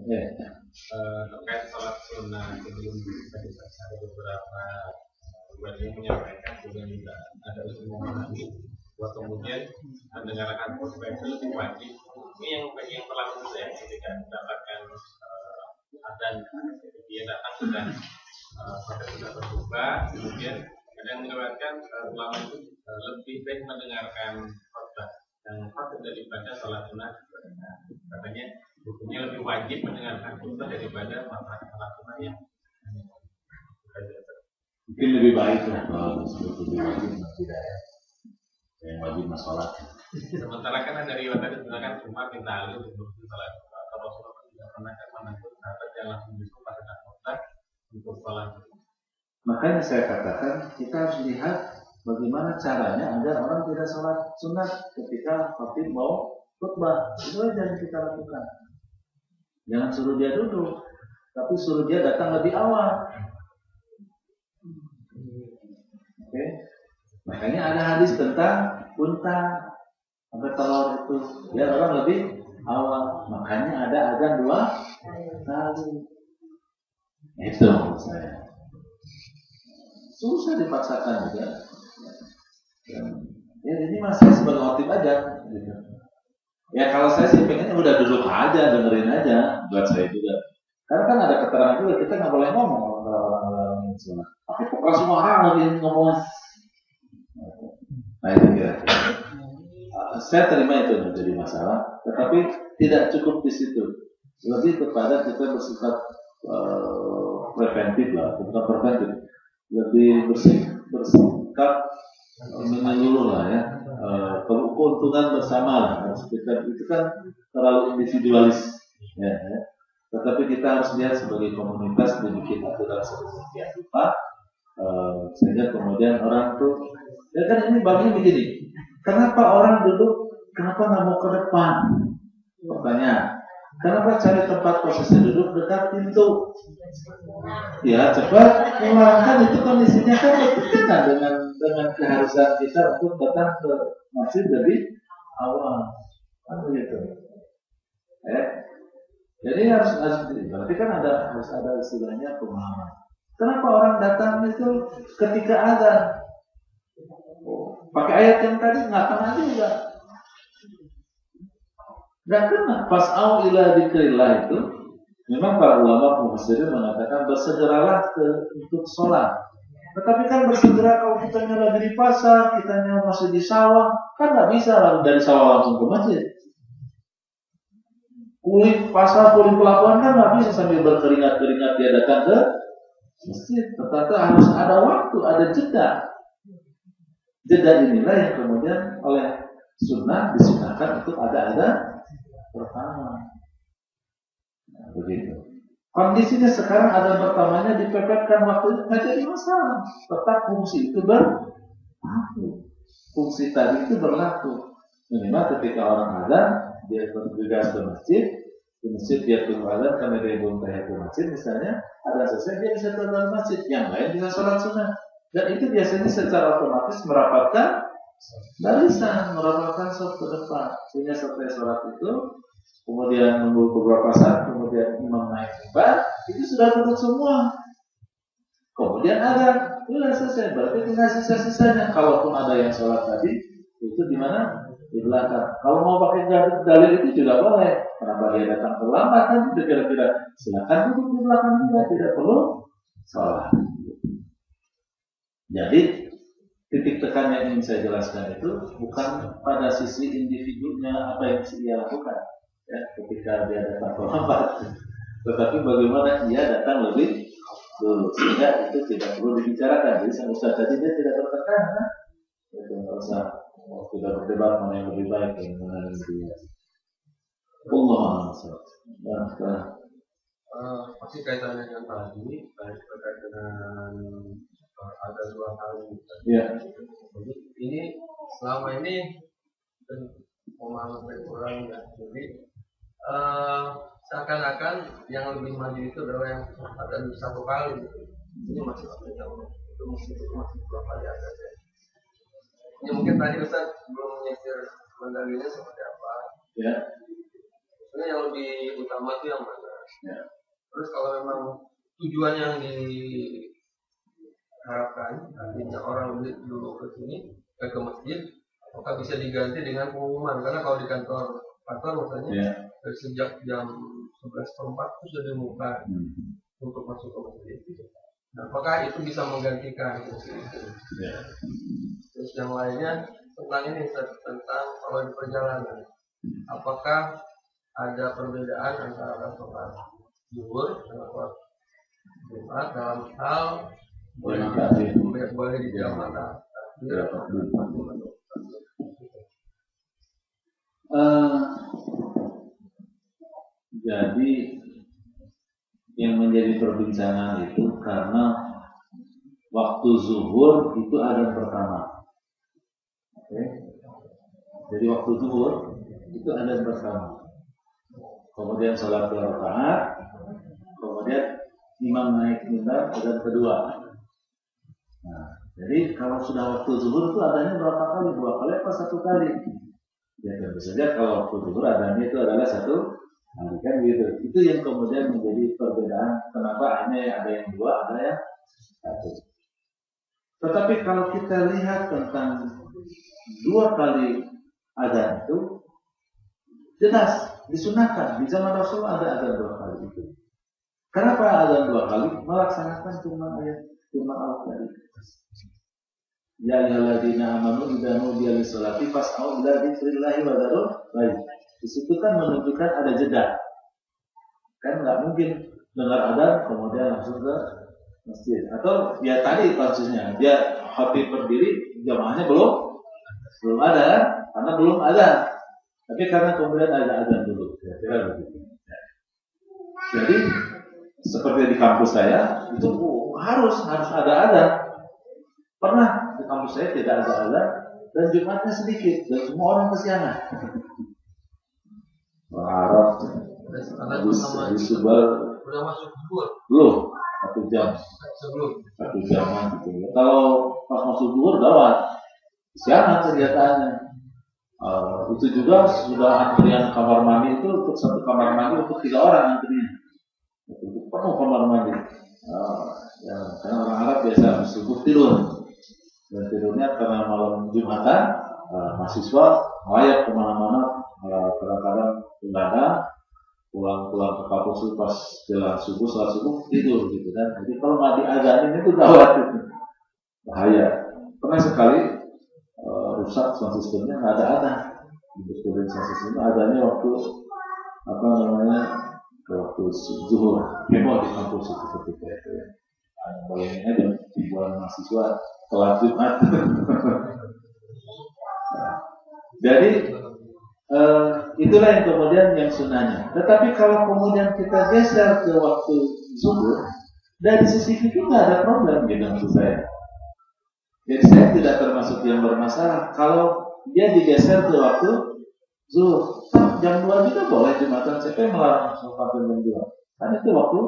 Terkait sholat sunnah sebelum tadi ada beberapa yang menyampaikan juga ada usul memahami bahwa kemudian mendengarkan khutbah itu lebih wajib. Ini yang bagi yang pelaku saya ketika mendapatkan adzan, dia datang sudah sudah berubah, kemudian ada yang mengatakan ulama itu lebih baik mendengarkan khutbah yang khutbah daripada sholat sunnah. Katanya hukumnya lebih wajib mendengarkan khutbah daripada sholat sunnah yang mungkin lebih baik lah kalau lebih wajib tidak ya, yang wajib masalah. Sementara kan ada riwayat tadi mengatakan Umar minta Ali untuk sholat. Kalau Rasulullah tidak pernah kan menentukan sahabat yang langsung disuruh pada khutbah untuk sholat. Makanya saya katakan kita harus lihat bagaimana caranya agar orang tidak sholat sunat ketika khatib mau khutbah. Itu aja yang kita lakukan. Jangan suruh dia duduk, tapi suruh dia datang lebih awal. Oke, makanya ada hadis tentang unta atau telur itu, biar orang lebih awal. Makanya ada azan 2 kali. Itu menurut saya. Susah dipaksakan juga. Ya ini masih sebagai motif aja. Gitu. Ya kalau saya sih pengennya udah duduk aja, dengerin aja. Buat saya juga. Karena kan ada keterangan juga kita nggak boleh ngomong kalau orang-orang sholat. Tapi pokoknya semua orang lagi ngomong. Nah itu kira-kira. Saya terima itu menjadi masalah, tetapi tidak cukup di situ. Lebih kepada kita bersifat preventif lah, bukan preventif. Lebih bersikap menyeluruh lah ya. Keuntungan bersama lah. Itu kan terlalu individualis. Ya. Tetapi kita harus lihat sebagai komunitas dibikin aturan sedemikian rupa sehingga kemudian orang tuh ya kan ini bagian begini. Kenapa orang duduk? Kenapa nggak mau ke depan? Pertanyaan. Kenapa cari tempat posisi duduk dekat pintu? Ya cepat pulang, itu kondisinya kan bertentangan dengan keharusan kita untuk datang ke masjid lebih awal. Kan begitu. Jadi harus berarti kan harus ada istilahnya pemahaman. Kenapa orang datang itu ketika azan? Pakai ayat yang tadi nggak kena juga. Nggak kena. Fas'au ila dzikrillah itu memang para ulama mufassirin mengatakan bersegeralah untuk sholat. Tetapi kan bersegera kalau kitanya lagi di pasar, kitanya masih di sawah, kan nggak bisa lalu dari sawah langsung ke masjid. Kulit pasar, kulit pelabuhan kan nggak bisa sambil berkeringat-keringat dia datang ke masjid. Tetapi harus ada waktu, ada jeda. Jeda inilah yang kemudian oleh sunnah disunahkan untuk ada pertama. Nah, begitu. Kondisinya sekarang ada pertamanya dipepetkan waktu nggak jadi masalah. Tetap fungsi itu berlaku. Fungsi tadi itu berlaku. Minimal ketika orang ada dia bergegas ke masjid, di masjid dia tunggu azan karena dia belum tahiyatul masjid misalnya, ada selesai dia bisa keluar masjid, yang lain bisa sholat sunnah. Dan itu biasanya secara otomatis merapatkan barisan, merapatkan saf ke depan, sehingga selesai sholat itu, kemudian menunggu beberapa saat, kemudian imam naik mimbar, itu sudah duduk semua. Kemudian ada, sudah selesai, berarti tinggal sisa-sisanya. Kalaupun ada yang sholat tadi, itu di mana? Di belakang. Kalau mau pakai dalil itu juga boleh. Kenapa dia datang terlambat kan? Itu kira-kira silakan duduk di belakang juga, tidak perlu sholat. Jadi titik tekan yang ingin saya jelaskan itu bukan pada sisi individunya apa yang ia lakukan, ya, ketika dia datang terlambat, tetapi bagaimana ia datang lebih dulu, sehingga itu tidak perlu dibicarakan. Jadi sang ustaz tadi dia tidak bertengkar, itu nggak usah tidak berdebat mana yang lebih baik dan mana yang lebih baik. Allah masih kaitannya dengan tadi terkait dengan ada 2 kali. Ya. Jadi ini selama ini pemahaman orang ya. Jadi seakan-akan yang lebih maju itu adalah yang ada 1 kali. Ini masih jauh. Itu masih berapa kali ada ya. Ya mungkin tadi Ustaz belum menyisir mendalilnya seperti apa. Ya. Sebenarnya yang lebih utama itu yang mana? Ya. Terus kalau memang tujuan yang diharapkan, artinya orang dulu ke sini ke masjid, maka bisa diganti dengan pengumuman. Karena kalau di kantor misalnya dari sejak jam 11.04 itu sudah dibuka untuk masuk ke masjid. Nah, apakah itu bisa menggantikan fungsi itu? Terus yang lainnya tentang ini, tentang kalau di perjalanan, apakah ada perbedaan antara sholat zuhur dan sholat Jumat dalam hal boleh dijamaah? Jadi yang menjadi perbincangan itu karena waktu zuhur itu adzan pertama. Oke. Jadi waktu zuhur itu adzan pertama. Kemudian salat 2 rakaat, kemudian imam naik mimbar adzan kedua. Nah, jadi kalau sudah waktu zuhur itu adzannya berapa kali? 2 kali atau 1 kali? Ya tentu saja kalau waktu zuhur adzannya itu adalah 1 kali, kan gitu. Itu yang kemudian menjadi perbedaan kenapa hanya ada yang 2, ada yang 1. Tetapi kalau kita lihat tentang 2 kali adzan itu jelas disunahkan. Di zaman Rasul ada adzan 2 kali itu. Kenapa adzan 2 kali? Melaksanakan firman Allah tadi. Ya ayyuhalladzina amanu idza nudiya lis-sholati fas'au ila dzikrillahi wa dzarul baik. Di situ kan menunjukkan ada jeda. Kan nggak mungkin dengar adzan kemudian langsung ke masjid. Atau ya tadi kasusnya dia khatib berdiri, jamaahnya belum ada kan? Karena belum ada. Tapi karena kemudian ada adzan dulu. Kira-kira begitu. Jadi seperti di kampus saya itu harus ada adzan. Pernah di kampus saya tidak ada adzan dan Jumatnya sedikit dan semua orang kesiangan. Harap di Subal udah masuk zuhur belum 1 jam sebelum 1 jaman gitu. Kalau pas masuk zuhur gawat kesiangan kegiatannya. Itu juga sudah antrian kamar mandi itu untuk 1 kamar mandi untuk 3 orang antrinya. Itu penuh kamar mandi. Ya, karena orang Arab biasa subuh tidur. Dan tidurnya karena malam Jumatan, mahasiswa melayap kemana-mana, kadang-kadang begadang, pulang ke kampus itu pas jelang subuh, salat subuh tidur gitu kan. Jadi kalau nggak diazanin itu gawat itu, bahaya. Pernah sekali rusak sound systemnya, nggak ada adzan. Betulin sound systemnya adzannya waktu waktu zuhur, heboh di kampus itu ketika itu ya. Bayangin aja ribuan mahasiswa telat Jumat. Jadi itulah yang kemudian yang sunnahnya. Tetapi kalau kemudian kita geser ke waktu zuhur, dari sisi itu nggak ada problem gitu maksud saya. Jadi saya tidak termasuk yang bermasalah kalau dia digeser ke waktu zuhur. Jam 2 juga boleh Jumatan. Siapa yang melarang sholat jam 2? Kan itu waktu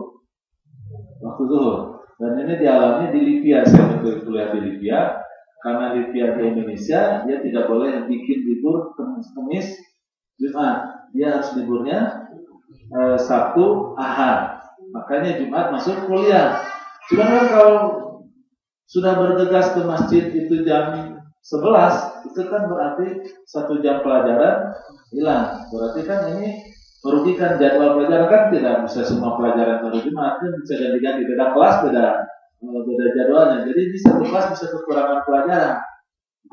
zuhur. Dan ini dialami di Libya. Saya kuliah di Libya. Karena Libya di Indonesia, dia tidak boleh bikin libur Kamis Jumat. Dia harus liburnya Sabtu Ahad. Makanya Jumat masuk kuliah. Sedangkan kalau sudah bergegas ke masjid itu jam 11, itu kan berarti 1 jam pelajaran hilang. Berarti kan ini merugikan jadwal pelajaran, kan tidak bisa semua pelajaran hari Jumat, kan bisa ganti-ganti, beda kelas beda jadwalnya. Jadi di satu kelas bisa kekurangan pelajaran.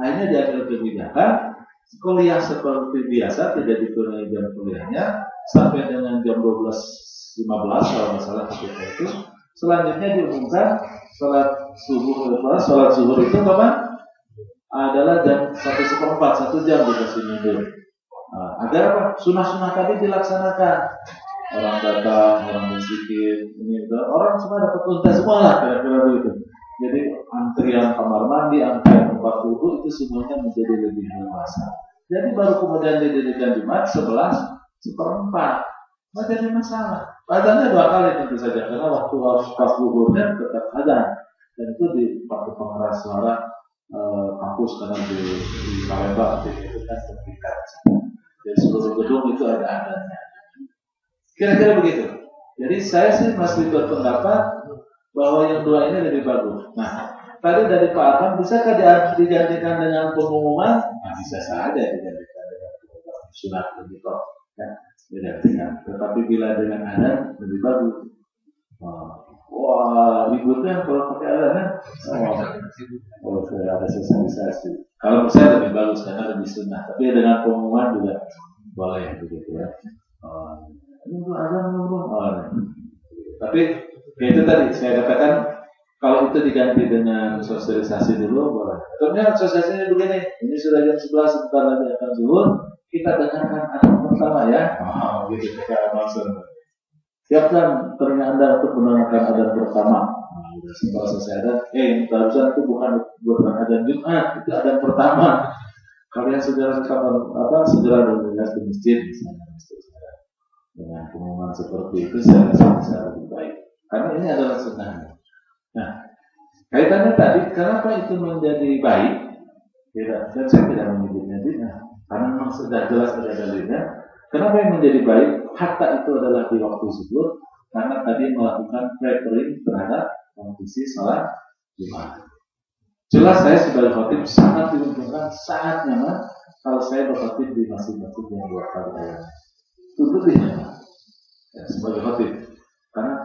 Akhirnya diambil kebijakan kuliah seperti biasa, tidak dikurangi jam kuliahnya sampai dengan jam 12.15 kalau masalah ketika itu. Selanjutnya diumumkan sholat zuhur itu kapan? Adalah jam 1:15, 1 jam dikasih mundur. Agar apa? Sunnah-sunnah tadi dilaksanakan. Orang datang, orang bersikir, orang semua dapat unta semua lah kira-kira begitu. Jadi antrian kamar mandi, antrian tempat wudhu itu semuanya menjadi lebih dewasa. Jadi baru kemudian didirikan Jumat 11:04. Nggak jadi masalah. Adzannya 2 kali tentu saja karena waktu harus pas zuhurnya tetap adzan. Dan itu dipakai pengeras suara kampus karena di Palembang itu kan sertifikat. Jadi seluruh gedung itu ada adanya. Kira-kira begitu. Jadi saya sih masih berpendapat bahwa yang dua ini lebih bagus. Nah, tadi dari Pak Arman, bisakah digantikan dengan pengumuman? Nah, bisa saja digantikan dengan pengumuman sunat begitu, kan? Digantikan. Tetapi bila dengan adan lebih bagus. Wah, ributnya kalau pakai adan kan? Oh, ada sosialisasi. Kalau saya lebih bagus karena lebih sunnah. Tapi dengan pengumuman juga boleh begitu ya. Ini adan belum. Tapi itu tadi saya katakan kalau itu diganti dengan sosialisasi dulu boleh. Contohnya sosialisasinya begini, ini sudah jam 11 sebentar lagi akan zuhur, kita dengarkan adan pertama ya. Gitu kita maksud. Siapkan telinga Anda untuk mendengarkan adan pertama. Setelah selesai adan, barusan itu bukan adan Jumat, itu adan pertama. Kalian segera bergegas ke masjid misalnya. Dengan pengumuman seperti itu saya rasa bisa lebih baik. Karena ini adalah sunnah. Nah, kaitannya tadi, kenapa itu menjadi baik? Tidak, dan saya tidak menyebutnya bid'ah, karena memang sudah jelas ada dalilnya. Kenapa yang menjadi baik? Hatta itu adalah di waktu zuhur, karena tadi melakukan preparing terhadap kondisi sholat Jumat. Jelas saya sebagai khatib sangat diuntungkan, sangat nyaman kalau saya berkhatib di masjid-masjid yang dua kali. Itu lebih nyaman ya, sebagai khatib. Karena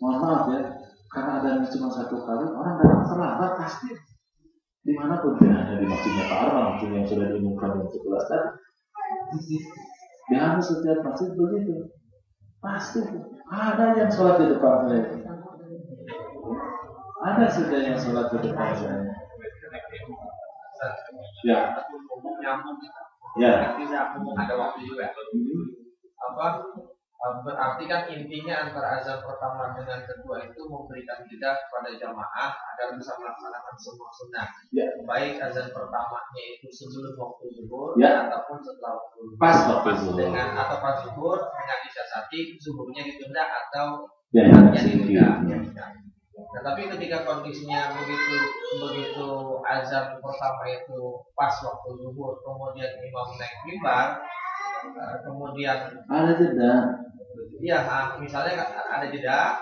mohon maaf ya, karena adanya cuma satu kali, orang datang terlambat pasti. Dimanapun, tidak hanya di masjidnya Pak Arman, masjid yang sudah diumumkan yang 11 tadi. Di hampir setiap masjid begitu. Pasti ada yang sholat di depan saya. Ada saja yang sholat di depan saya. Ya. Ya. Ada waktu juga. Berarti kan intinya antara azan pertama dengan kedua itu memberikan jeda kepada jamaah agar bisa melaksanakan semua sunnah. Ya. Baik azan pertamanya itu sebelum waktu zuhur ataupun setelah waktu zuhur. Pas waktu zuhur. Dengan atau pas zuhur dengan disiasati zuhurnya ditunda atau ya, ditunda. Nah, tapi ketika kondisinya begitu azan pertama itu pas waktu zuhur, kemudian imam naik mimbar, kemudian ada jeda. Iya, misalnya ada jeda,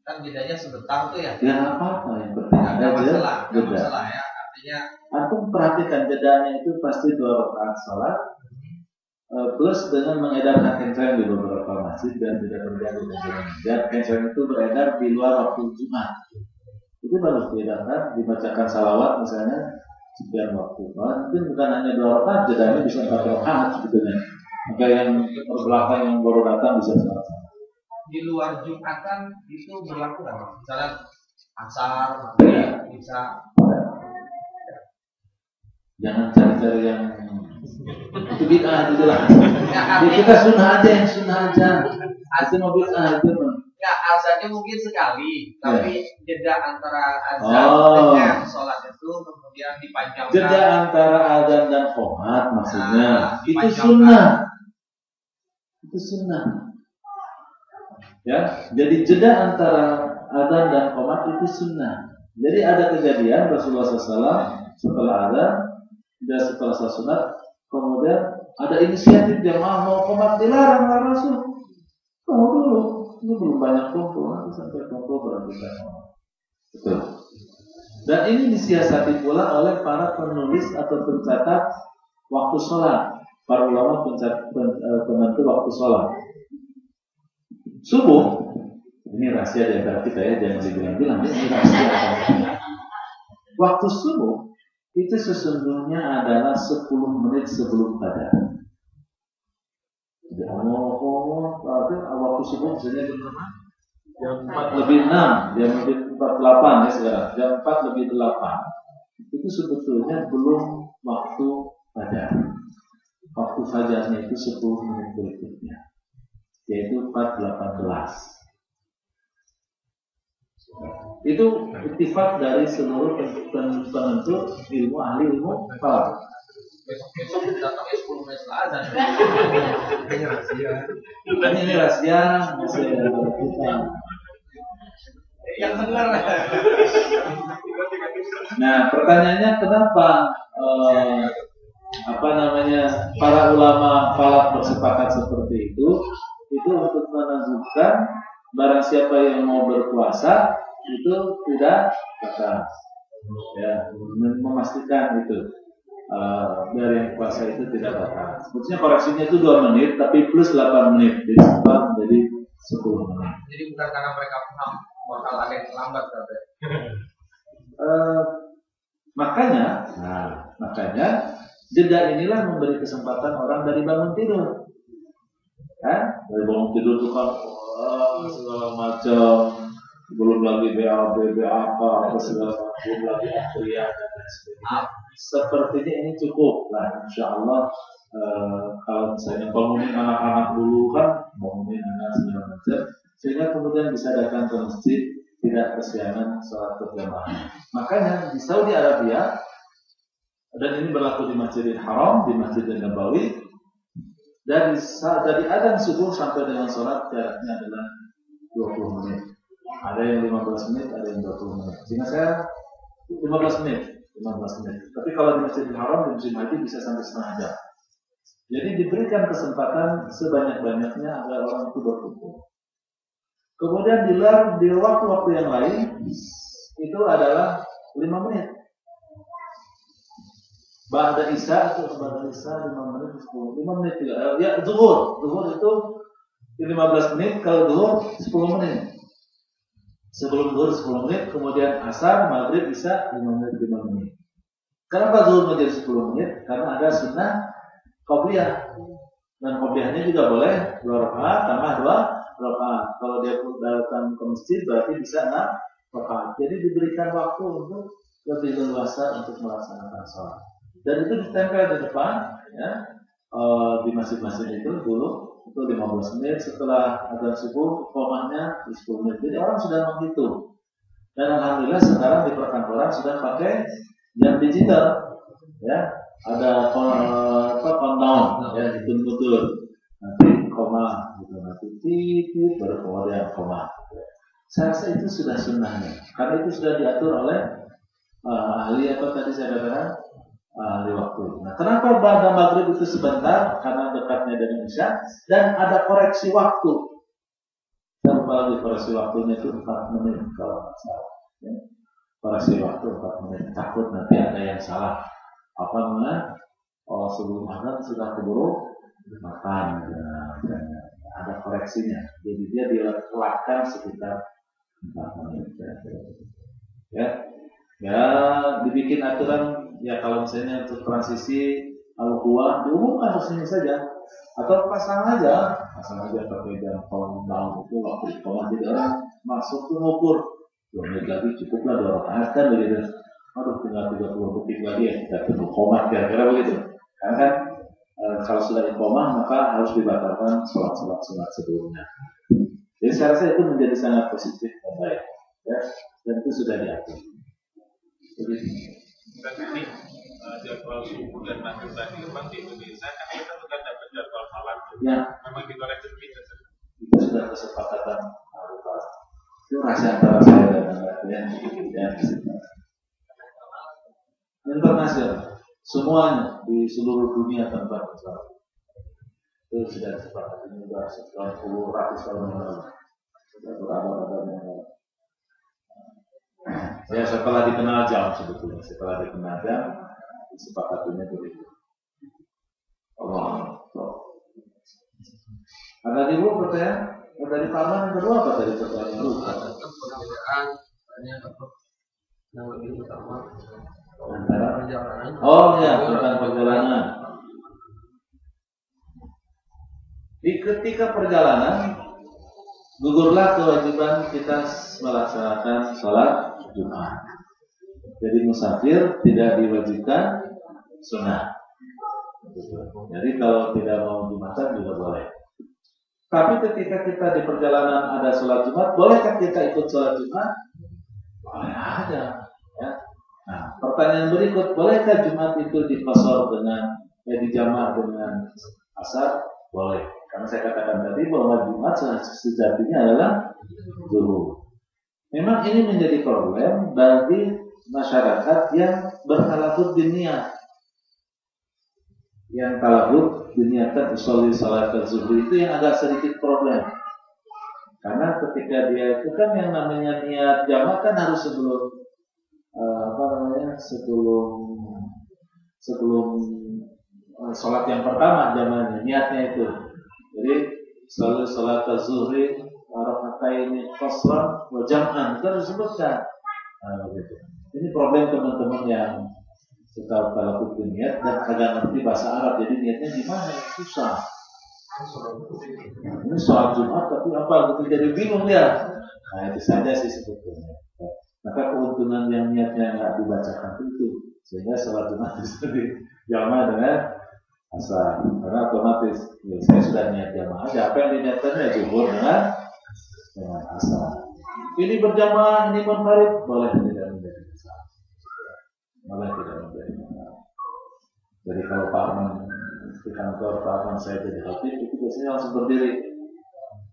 kan jedanya sebentar tuh ya. Ya apa yang penting ada masalah ya. Artinya, antum perhatikan jedanya itu pasti 2 rakaat salat, plus dengan mengedarkan kencang di beberapa masjid dan tidak terjadi dengan dan kencang itu beredar di luar waktu Jumat. Itu baru diedarkan, dibacakan salawat misalnya sekian waktu. Mungkin bukan hanya 2 rakaat, jedanya bisa 4 rakaat sebetulnya. Maka yang terbelakang yang baru datang bisa salat. Di luar Jumatan itu berlaku nggak? Misalnya asar, bisa. Jangan cari-cari yang itu bid'ah itu jelas. Kita sunnah aja. Itu mau bid'ah itu mah. Ya, azannya mungkin sekali, tapi jeda antara azan dengan sholat itu kemudian dipanjangkan. Jeda antara azan dan qomat maksudnya. Itu sunnah. Itu sunnah. Ya, jadi jeda antara azan dan qomat itu sunnah. Jadi ada kejadian Rasulullah SAW setelah azan dan setelah salat sunat, kemudian ada inisiatif jamaah mau qomat, dilarang oleh Rasul. Tunggu dulu, ini belum banyak kumpul, nanti sampai kumpul baru kita qomat. Betul. Dan ini disiasati pula oleh para penulis atau pencatat waktu sholat, para ulama penentu waktu sholat. Subuh, ini rahasia di antara kita ya, jangan dibilang-bilang, ini rahasia. Waktu subuh itu sesungguhnya adalah 10 menit sebelum fajar. Waktu subuh misalnya jam 4 lebih 6, jam 4:08 ya sekarang, jam 4 lebih 8. Itu sebetulnya belum waktu fajar. Waktu fajarnya itu 10 menit berikutnya, yaitu 4:18. Itu ittifaq dari seluruh penentu ilmu ahli ilmu falak. Besok datangnya 10 menit setelah azan. Ini rahasia masih ada kita. Yang benar. Nah, pertanyaannya kenapa para ulama falak bersepakat seperti itu untuk menentukan barang siapa yang mau berpuasa itu tidak batal. Ya, memastikan itu dari yang puasa itu tidak batal. Sebetulnya koreksinya itu 2 menit tapi plus 8 menit jadi sempat menjadi 10 menit. Jadi bukan karena mereka paham bakal ada yang terlambat berarti. Makanya jeda inilah memberi kesempatan orang dari bangun tidur. Dari bangun tidur itu kan segala macam, belum lagi BAB, apa segala macam, belum lagi akhliyah dan lain sebagainya. Sepertinya ini cukup lah, insya Allah. Kalau misalnya bangunin anak-anak dulu kan, bangunin anak segala macam, sehingga kemudian bisa datang ke masjid, tidak kesiangan sholat berjamaah. Makanya di Saudi Arabia, dan ini berlaku di Masjidil Haram, di Masjidil Nabawi, dari adzan subuh sampai dengan sholat jaraknya adalah 20 menit. Ada yang 15 menit, ada yang 20 menit. Sehingga saya 15 menit. Tapi kalau di Masjidil Haram, di musim haji bisa sampai setengah jam. Jadi diberikan kesempatan sebanyak-banyaknya agar orang itu berkumpul. Kemudian di waktu-waktu yang lain itu adalah 5 menit. Ba'da Isya 5 menit 5 menit juga. Ya, zuhur itu 15 menit, kalau zuhur 10 menit. Sebelum zuhur 10 menit, kemudian asar, maghrib, isya 5 menit. Kenapa zuhur menjadi 10 menit? Karena ada sunnah qobliyah. Dan qobliyahnya juga boleh 2 rakaat tambah 2 rakaat. Kalau dia datang ke masjid berarti bisa 6 rakaat. Jadi diberikan waktu untuk lebih leluasa untuk melaksanakan sholat. Dan itu ditempel di depan, ya, di masjid-masjid itu dulu itu 15 menit, setelah adzan subuh komahnya 10 menit. Jadi orang sudah menghitung. Dan alhamdulillah sekarang di perkantoran sudah pakai jam digital, ya, ada countdown, ya, hitung betul. Nanti koma, gitu, nanti titik baru kemudian koma. Saya rasa itu sudah sunnahnya, karena itu sudah diatur oleh ahli apa tadi saya katakan. Di waktu. Nah, kenapa pada maghrib itu sebentar? Karena dekatnya dengan isya dan ada koreksi waktu. Dan apalagi koreksi waktunya itu 4 menit kalau tidak salah. Ya. Koreksi waktu 4 menit. Takut nanti ada yang salah. Apa namanya? Sebelum makan sudah keburu makan. Ada koreksinya. Jadi dia dilakukan sekitar 4 menit. Ya, dibikin aturan. Ya kalau misalnya untuk transisi al-quwa diumumkan sini saja atau pasang aja pakai jam tahun itu waktu sekolah jadi orang masuk tuh ngukur 2 menit lagi cukuplah 2 rakaat kan begitu. Aduh tinggal 30 detik lagi ya kita tunggu koma kira-kira begitu. Karena kan kalau sudah iqomah maka harus dibatalkan sholat sebelumnya. Jadi saya rasa itu menjadi sangat positif dan baik, ya, dan itu sudah diatur. Begitu. Dan ini jadwal subuh dan maghrib tadi memang di Indonesia kan kita sudah dapat jadwal malam. Ya. Memang dikoreksi begitu. Itu sudah kesepakatan itu rahasia antara saya dan Anda, ya. Internasional, semuanya di seluruh dunia tanpa kecuali itu sudah kesepakatan. Ini sudah setelah puluh ratus tahun yang lalu sudah berabad-abad yang lalu. Ya, setelah dikenal jam sebetulnya, setelah dikenal jam kesepakatannya begitu. Allah. Ada ibu pertanyaan dari paman yang kedua apa dari pertanyaan lu? Perbedaan banyak yang lebih utama antara perjalanan. Oh ya, tentang perjalanan. Di ketika perjalanan gugurlah kewajiban kita melaksanakan sholat Jumat. Jadi musafir tidak diwajibkan sunnah. Jadi kalau tidak mau Jumatan juga boleh. Tapi ketika kita di perjalanan ada sholat Jumat, bolehkah kita ikut sholat Jumat? Boleh aja. Ya. Nah, pertanyaan berikut, bolehkah Jumat itu difasor dengan dijamak dengan asar? Boleh. Karena saya katakan tadi bahwa Jumat sejatinya adalah zuhur. Memang ini menjadi problem bagi masyarakat yang bertalafut bin niat. yang talabut diniatkan usolli salat zuhri itu yang agak sedikit problem. Karena ketika dia itu kan yang namanya niat jamak kan harus sebelum sebelum sholat yang pertama jamaknya niatnya itu. Jadi selalu salat zuhri raka'ataini qasran wa jam'an kan disebutkan. Begitu. Ini problem teman-teman yang suka talabut niat dan agak ngerti bahasa Arab, jadi niatnya gimana susah. Ini sholat Jumat tapi apa gitu jadi bingung dia. Nah itu saja sih sebetulnya. Maka keuntungan yang niatnya nggak dibacakan itu sehingga sholat Jumat bisa dijamaah dengan asar karena otomatis ya, saya sudah niat jamaah aja apa yang diniatkannya zuhur dengan asar. Ini berjamaah ini maghrib boleh tidak menjadi masalah. Boleh tidak menjadi masalah. Jadi kalau Pak Arman di kantor Pak Arman saya jadi khatib itu biasanya langsung berdiri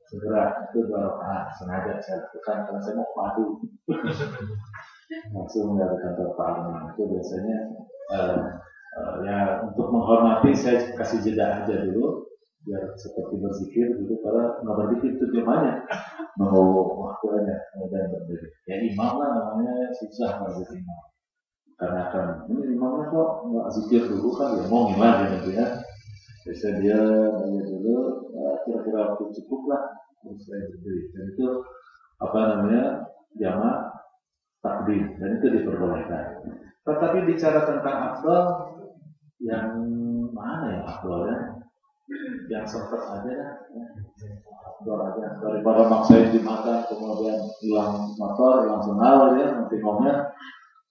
segera itu 2 rakaat sengaja saya lakukan karena saya mau padu langsung dari kantor Pak Arman itu biasanya ya untuk menghormati saya kasih jeda aja dulu biar seperti berzikir gitu karena nggak berzikir itu gimana mau waktunya dan berdiri ya imam lah namanya susah kalau jadi imam karena kan ini imamnya kok nggak zikir dulu kan ya mau gimana gitu ya biasanya dia nanya dulu kira-kira waktu cukup lah terus saya berdiri dan itu apa namanya jamak takdim dan itu diperbolehkan. Tetapi bicara tentang afdal yang mana ya afdalnya yang sempat aja ya. Afdal aja daripada maksain dimakan kemudian hilang motor hilang senal ya nanti ngomongnya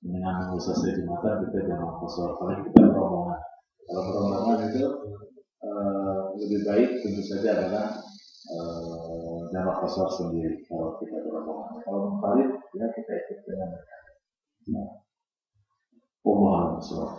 dengan selesai dimakan kita jangan kosong paling kita rombongan kalau rombongan itu lebih baik tentu saja adalah jamak kosong sendiri kalau kita berombongan kalau mengkhalif ya kita ikut dengan Allah